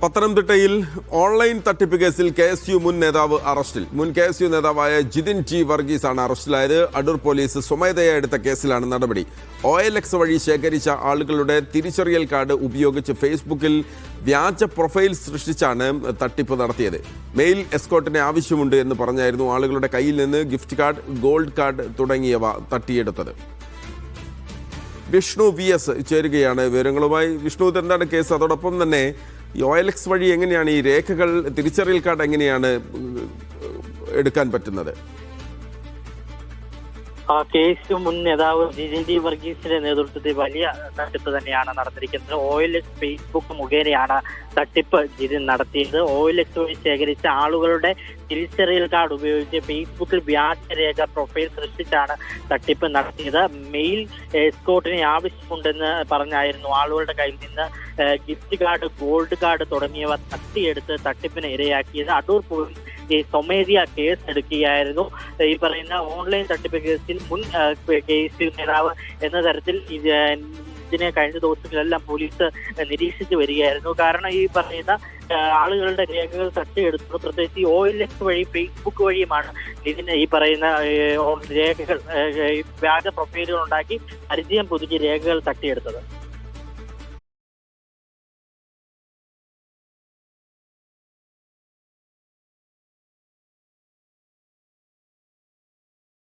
പത്തനംതിട്ടയിൽ ഓൺലൈൻ തട്ടിപ്പ് കേസിൽ KSU മുൻ നേതാവ് അറസ്റ്റിൽ. മുൻ KSU നേതാവായ ജിതിൻ G വർഗീസ് ആണ് അറസ്റ്റിലായത്. അടൂർ പോലീസ് സ്വമേധയാ എടുത്ത കേസിലാണ് നടപടി. OLX വഴി ശേഖരിച്ച ആളുകളുടെ തിരിച്ചറിയൽ കാർഡ് ഉപയോഗിച്ച് ഫേസ്ബുക്കിൽ വ്യാജ പ്രൊഫൈൽ സൃഷ്ടിച്ചാണ് തട്ടിപ്പ് നടത്തിയത്. മെയിൽ എസ്കോർട്ടിന് ആവശ്യമുണ്ട് എന്ന് പറഞ്ഞായിരുന്നു ആളുകളുടെ കയ്യിൽ നിന്ന് ഗിഫ്റ്റ് കാർഡ്, ഗോൾഡ് കാർഡ് തുടങ്ങിയവ തട്ടിയെടുത്തത്. വിഷ്ണു VS ചേരുകയാണ് വിവരങ്ങളുമായി. വിഷ്ണു, ഇതെന്താണ് കേസ്? അതോടൊപ്പം തന്നെ ഈ OLX വഴി എങ്ങനെയാണ് ഈ രേഖകൾ, തിരിച്ചറിയൽ കാർഡ് എങ്ങനെയാണ് എടുക്കാൻ പറ്റുന്നത്? KSU മുൻ നേതാവ് ജിതിൻ G വർഗീസിന്റെ നേതൃത്വത്തിൽ വലിയ തട്ടിപ്പ് തന്നെയാണ് നടന്നിരിക്കുന്നത്. OLX ഫേസ്ബുക്ക് മുഖേനയാണ് തട്ടിപ്പ് ജിതിൻ നടത്തിയത്. OLX വഴി ശേഖരിച്ച ആളുകളുടെ തിരിച്ചറിയൽ കാർഡ് ഉപയോഗിച്ച് ഫേസ്ബുക്കിൽ വ്യാജരേഖ പ്രൊഫൈൽ സൃഷ്ടിച്ചാണ് തട്ടിപ്പ് നടത്തിയത്. മെയിൽ എസ്കോർട്ടിന് ആവശ്യമുണ്ടെന്ന് പറഞ്ഞായിരുന്നു ആളുകളുടെ കയ്യിൽ നിന്ന് ഗിഫ്റ്റ് കാർഡ്, ഗോൾഡ് കാർഡ് തുടങ്ങിയവ തട്ടിയെടുത്ത് തട്ടിപ്പിന് ഇരയാക്കിയത്. അടൂർ പോലീസ് സ്വമേധയാ കേസ് എടുക്കുകയായിരുന്നു. ഈ പറയുന്ന ഓൺലൈൻ തട്ടിപ്പ് കേസിൽ മുൻ KSU നേതാവ് എന്ന തരത്തിൽ ഇതിനെ കഴിഞ്ഞ ദിവസങ്ങളെല്ലാം പോലീസ് നിരീക്ഷിച്ചു വരികയായിരുന്നു. കാരണം ഈ പറയുന്ന ആളുകളുടെ രേഖകൾ തട്ടിയെടുത്തത് പ്രത്യേകിച്ച് ഈ OLX വഴി, ഫേസ്ബുക്ക് വഴിയുമാണ് ഇതിന് ഈ പറയുന്ന രേഖകൾ, വ്യാജ പ്രൊഫൈലുകൾ ഉണ്ടാക്കി പരിചയം പുതുക്കി രേഖകൾ തട്ടിയെടുത്തത്.